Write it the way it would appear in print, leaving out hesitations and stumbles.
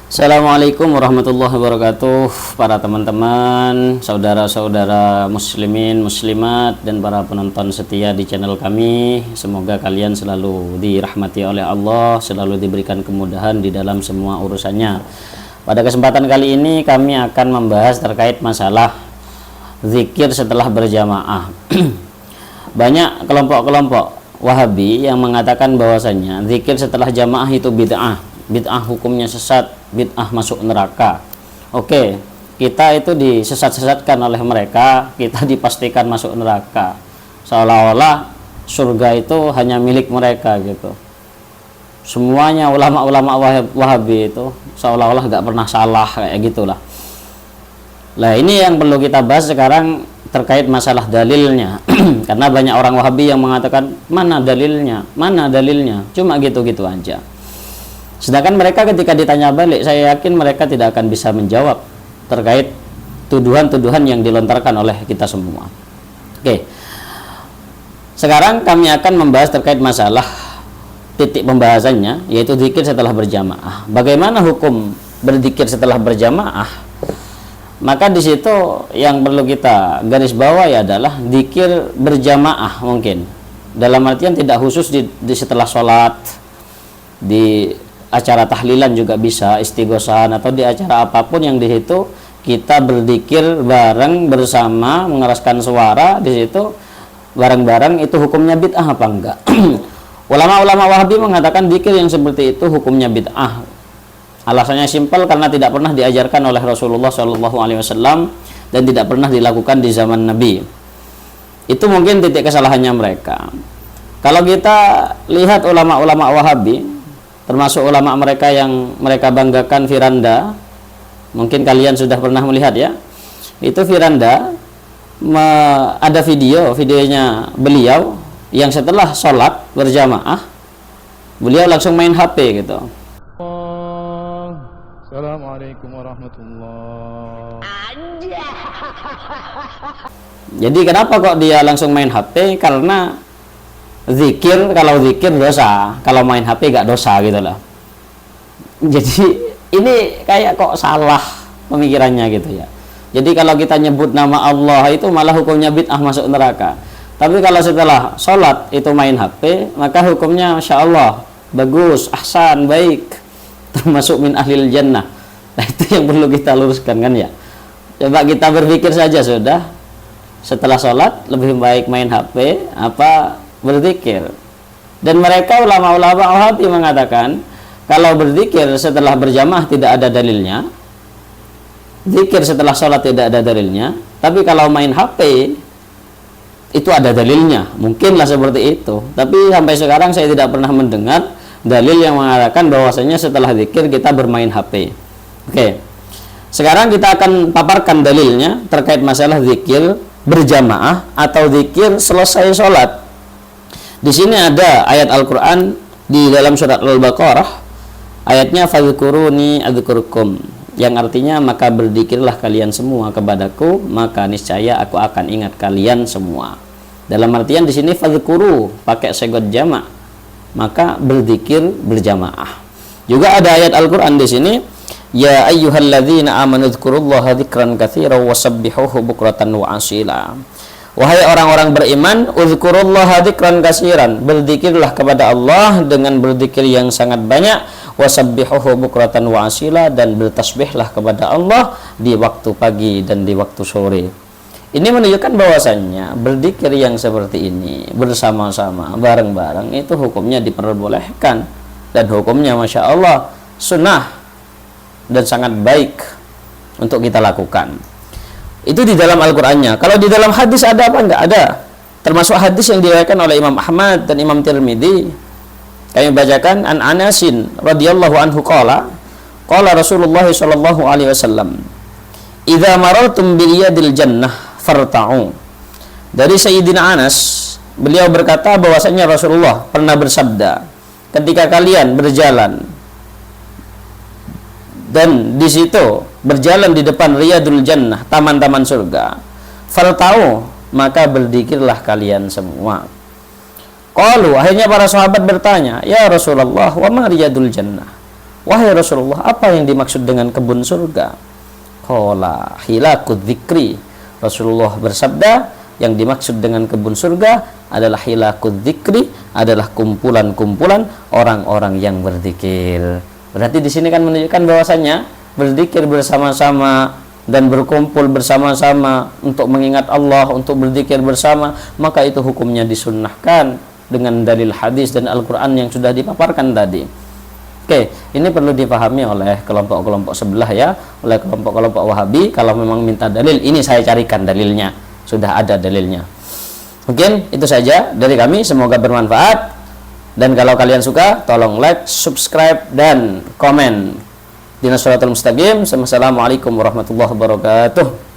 Assalamualaikum warahmatullahi wabarakatuh, para teman-teman, saudara-saudara muslimin, muslimat, dan para penonton setia di channel kami. Semoga kalian selalu dirahmati oleh Allah, selalu diberikan kemudahan di dalam semua urusannya. Pada kesempatan kali ini kami akan membahas terkait masalah zikir setelah berjamaah. Banyak kelompok-kelompok Wahabi yang mengatakan bahwasanya zikir setelah jamaah itu bid'ah. Bid'ah hukumnya sesat, bid'ah masuk neraka. Oke, kita itu disesat-sesatkan oleh mereka, kita dipastikan masuk neraka. Seolah-olah surga itu hanya milik mereka gitu. Semuanya ulama-ulama Wahabi itu seolah-olah gak pernah salah, kayak gitulah. Nah, ini yang perlu kita bahas sekarang terkait masalah dalilnya. Karena banyak orang Wahabi yang mengatakan, mana dalilnya, cuma gitu-gitu aja. Sedangkan mereka ketika ditanya balik, saya yakin mereka tidak akan bisa menjawab terkait tuduhan-tuduhan yang dilontarkan oleh kita semua. Oke, sekarang kami akan membahas terkait masalah titik pembahasannya, yaitu zikir setelah berjamaah. Bagaimana hukum berzikir setelah berjamaah? Maka di situ yang perlu kita garis bawahi adalah zikir berjamaah mungkin. Dalam artian tidak khusus di setelah sholat, di acara tahlilan juga bisa, istighosahan, atau di acara apapun yang di situ kita berzikir bareng bersama, mengeraskan suara di situ bareng-bareng, itu hukumnya bid'ah apa enggak? Ulama-ulama Wahabi mengatakan zikir yang seperti itu hukumnya bid'ah. Alasannya simpel, karena tidak pernah diajarkan oleh Rasulullah SAW dan tidak pernah dilakukan di zaman Nabi. Itu mungkin titik kesalahannya mereka. Kalau kita lihat ulama-ulama Wahabi, termasuk ulama mereka yang mereka banggakan Firanda, mungkin kalian sudah pernah melihat ya, itu Firanda ada videonya beliau yang setelah sholat berjamaah beliau langsung main HP gitu. Assalamualaikum warahmatullahi. Jadi kenapa kok dia langsung main HP? Karena zikir, kalau zikir dosa, kalau main HP gak dosa gitu loh. Jadi ini kayak kok salah pemikirannya gitu ya. Jadi kalau kita nyebut nama Allah itu malah hukumnya bid'ah, masuk neraka. Tapi kalau setelah sholat itu main HP, maka hukumnya Masya Allah, bagus, ahsan, baik, termasuk min ahlil jannah. Nah, itu yang perlu kita luruskan kan ya. Coba kita berpikir saja sudah, setelah sholat lebih baik main HP apa berzikir. Dan mereka ulama-ulama Wahabi mengatakan kalau berzikir setelah berjamaah tidak ada dalilnya, zikir setelah sholat tidak ada dalilnya, tapi kalau main HP itu ada dalilnya. Mungkinlah seperti itu, tapi sampai sekarang saya tidak pernah mendengar dalil yang mengatakan bahwasanya setelah zikir kita bermain HP. Oke, sekarang kita akan paparkan dalilnya terkait masalah zikir berjamaah atau zikir selesai sholat. Di sini ada ayat Al-Quran di dalam surat Al-Baqarah, ayatnya fadhkuruni adzkurkum, yang artinya maka berzikirlah kalian semua kepadaku, maka niscaya aku akan ingat kalian semua. Dalam artian di sini fadhkuru pakai segot jamak, maka berzikir berjamaah. Juga ada ayat Al-Quran di sini, ya ayyuhalladzina amanu dzkurullaha dzikran katsiran wasabbihuhu bukratan wa asila. Wahai orang-orang beriman, uzkurullaha dzikran katsiran, berzikirlah kepada Allah dengan berzikir yang sangat banyak, wasabbihuhu bukratan wa asila, dan bertasbihlah kepada Allah di waktu pagi dan di waktu sore. Ini menunjukkan bahwasannya berzikir yang seperti ini bersama-sama, bareng-bareng, itu hukumnya diperbolehkan dan hukumnya Masya Allah sunnah dan sangat baik untuk kita lakukan. Itu di dalam Al-Qur'annya. Kalau di dalam hadis ada apa? Enggak ada. Termasuk hadis yang diriwayatkan oleh Imam Ahmad dan Imam Tirmidzi. Kami bacakan an Anasin radhiyallahu anhu qala Rasulullah sallallahu alaihi wasallam, "Idza marartum bil yadil jannah farta'u." Dari Sayyidina Anas, beliau berkata bahwasanya Rasulullah pernah bersabda, ketika kalian berjalan dan di situ berjalan di depan riyadul jannah, taman-taman surga, farta'u, maka berzikirlah kalian semua. Qalu, akhirnya para sahabat bertanya, ya Rasulullah, wa ma riyadul jannah? wahai Rasulullah, apa yang dimaksud dengan kebun surga? Qala hilakudz dzikri. Rasulullah bersabda, yang dimaksud dengan kebun surga adalah hilakudz dzikri, adalah kumpulan-kumpulan orang-orang yang berzikir. Berarti di sini kan menunjukkan bahwasanya berzikir bersama-sama dan berkumpul bersama-sama untuk mengingat Allah, untuk berzikir bersama, maka itu hukumnya disunnahkan dengan dalil hadis dan Al-Quran yang sudah dipaparkan tadi. Oke, ini perlu dipahami oleh kelompok-kelompok sebelah ya, oleh kelompok-kelompok Wahabi. Kalau memang minta dalil, ini saya carikan dalilnya, sudah ada dalilnya. Mungkin itu saja dari kami, semoga bermanfaat. Dan kalau kalian suka, tolong like, subscribe, dan komen. Dinasuratul Mustaqim. Assalamualaikum warahmatullahi wabarakatuh.